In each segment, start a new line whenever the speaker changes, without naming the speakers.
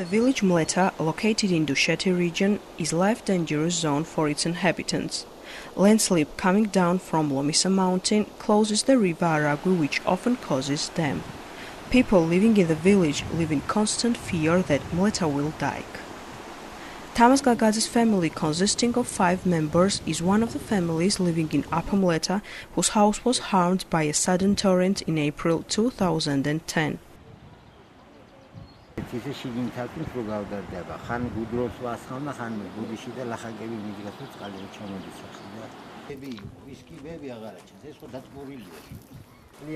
The village Mleta, located in Dusheti region, is a life dangerous zone for its inhabitants. Landslip coming down from Lomisa mountain closes the river Aragui, which often causes damp. People living in the village live in constant fear that Mleta will die. Tamas Gagadzi's family, consisting of 5 members, is one of the families living in Upper Mleta, whose house was harmed by a sudden torrent in April 2010.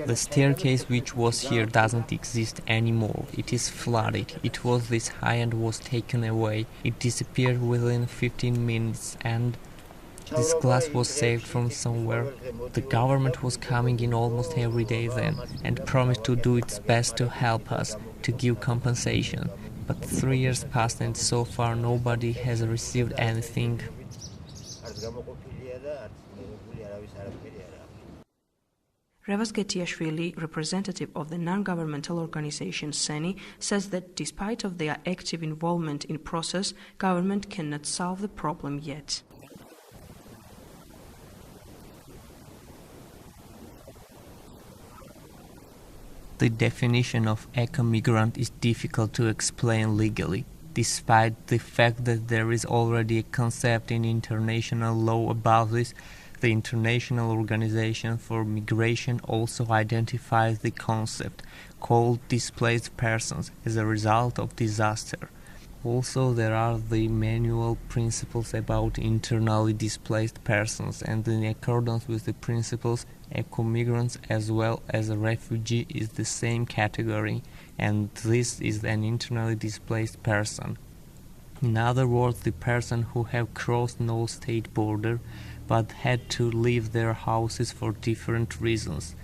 The staircase which was here doesn't exist anymore. It is flooded. It was this high and was taken away. It disappeared within 15 minutes and this glass was saved from somewhere. The government was coming in almost every day then and promised to do its best to help us, to give compensation. But 3 years passed and so far nobody has received anything.
Revas Getiashvili, representative of the non-governmental organization CENN, says that despite of their active involvement in process, government cannot solve the problem yet.
The definition of eco-migrant is difficult to explain legally, despite the fact that there is already a concept in international law about this. The International Organization for Migration also identifies the concept, called displaced persons, as a result of disaster. Also, there are the manual principles about internally displaced persons, and in accordance with the principles, eco-migrants as well as a refugee is the same category, and this is an internally displaced person. In other words, the person who have crossed no state border but had to leave their houses for different reasons.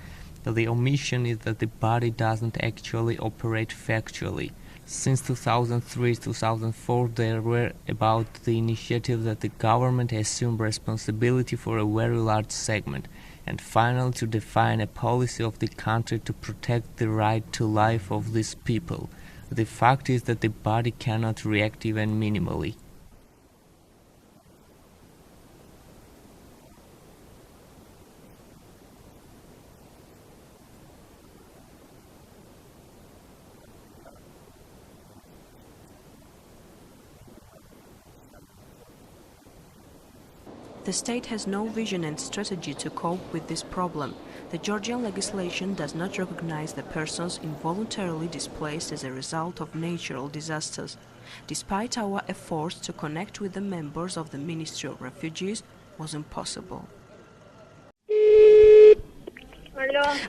The omission is that the body doesn't actually operate factually. Since 2003-2004 there were about the initiative that the government assumed responsibility for a very large segment, and finally to define a policy of the country to protect the right to life of these people. The fact is that the body cannot react even minimally.
The state has no vision and strategy to cope with this problem. The Georgian legislation does not recognize the persons involuntarily displaced as a result of natural disasters. Despite our efforts to connect with the members of the Ministry of Refugees, was impossible.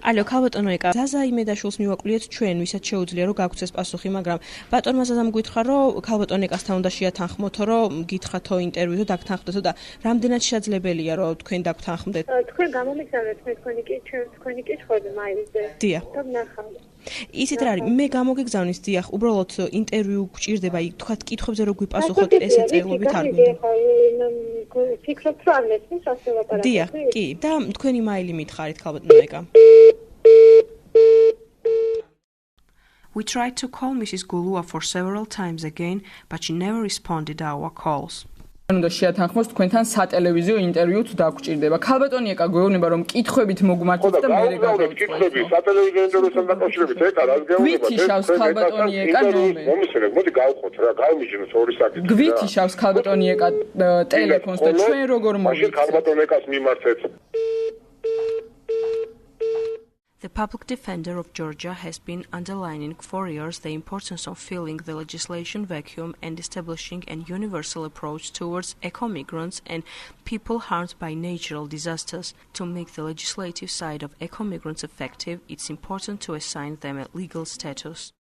Алло, ქალბატონო ეკა, ზაზა იმედაშვილს მივაკვლიეთ ჩვენ, ვისაც შეუძლია რომ გაგვცეს პასუხი, მაგრამ ბატონმა ზაზამ გითხრა რომ ქალბატონ ეკასთან უნდა შეათანხმოთო, რომ გითხრათო ინტერვიუ და დაგთანხმდეთო და რამდენად შესაძლებელია რომ თქვენ დაგთანხმდეთ? თქვენ გამომიგზავნეთ მე თქვენი კითხვები მაილზე. დიახ. ისიც რა არის, მე გამოგიგზავნის დიახ, უბრალოდ ინტერვიუ გჭირდება, თქვათ კითხვებზე რო გვიპასუხოთ, ესე წერილობით არ გვინდა. ფიქრობთ რომ არ მესმის ასე ლაპარაკობთ? დიახ, კი, და თქვენი მაილი მითხარით ქალბატონო ეკა. We tried to call Mrs. Gulua for several times again, but she never responded to our calls.
უნდა შეათანხმოს თქვენთან სატელევიზიო ინტერვიუთ დაგჭირდება. ქალბატონი ეკა გვეუბნება რომ კითხვებით მოგმართოთ და მე გავდოთ კითხვები სატელევიზიო ინტერვიუსთან დაკავშირებით ეკა რას გეუბნება? გვითიშავს ქალბატონი ეკა ნომერი. მომისმენთ, მოდი გავხოთ რა, გავიმიჯნოთ ორი საკითხი. გვითიშავს ქალბატონი ეკა ტელეფონს და ჩვენ როგორ მოვიქცეთ? ქალბატონ ეკას მიმართეთ.
The public defender of Georgia has been underlining for years the importance of filling the legislation vacuum and establishing a universal approach towards eco-migrants and people harmed by natural disasters. To make the legislative side of eco-migrants effective, it's important to assign them a legal status.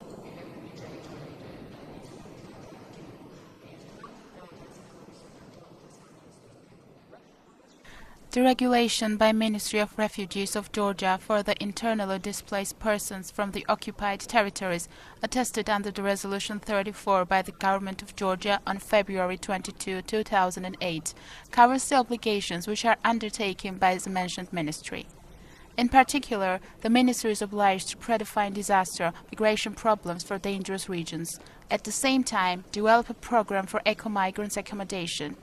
The regulation by Ministry of Refugees of Georgia for the internally displaced persons from the occupied territories, attested under the Resolution 34 by the Government of Georgia on February 22, 2008, covers the obligations which are undertaken by the mentioned ministry. In particular, the ministry is obliged to predefine disaster migration problems for dangerous regions. At the same time, develop a program for eco-migrants accommodation.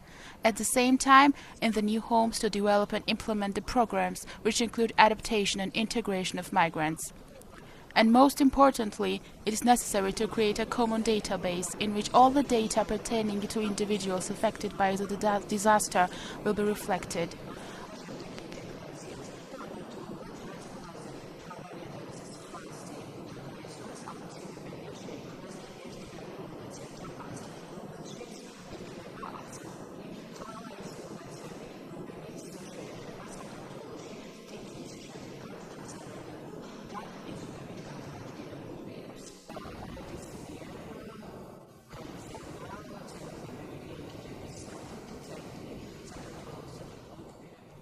At the same time, in the new homes to develop and implement the programs which include adaptation and integration of migrants. And most importantly, it is necessary to create a common database in which all the data pertaining to individuals affected by the disaster will be reflected.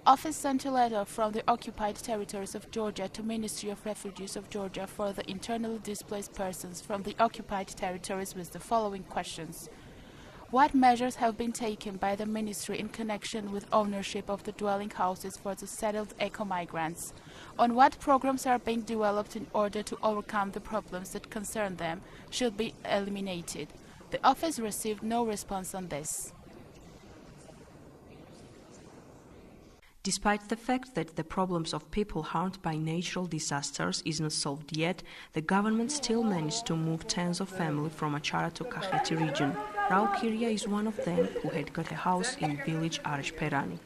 Office sent a letter from the occupied territories of Georgia to Ministry of Refugees of Georgia for the internally displaced persons from the occupied territories with the following questions. What measures have been taken by the Ministry in connection with ownership of the dwelling houses for the settled eco-migrants? On what programs are being developed in order to overcome the problems that concern them should be eliminated? The office received no response on this.
Despite the fact that the problems of people harmed by natural disasters is not solved yet, the government still managed to move tens of families from Achara to Kakheti region. Raul Kiria is one of them who had got a house in village Areshperani.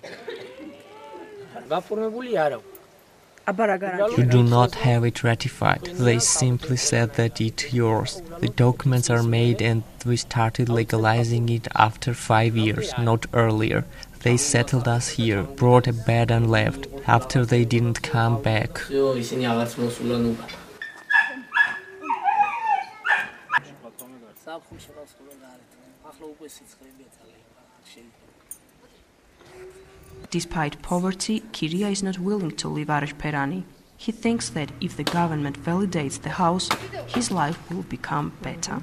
You do not have it ratified. They simply said that it's yours. The documents are made and we started legalizing it after 5 years, not earlier. They settled us here, brought a bed and left, after they didn't come back.
Despite poverty, Kiria is not willing to leave Areshperani. He thinks that if the government validates the house, his life will become better.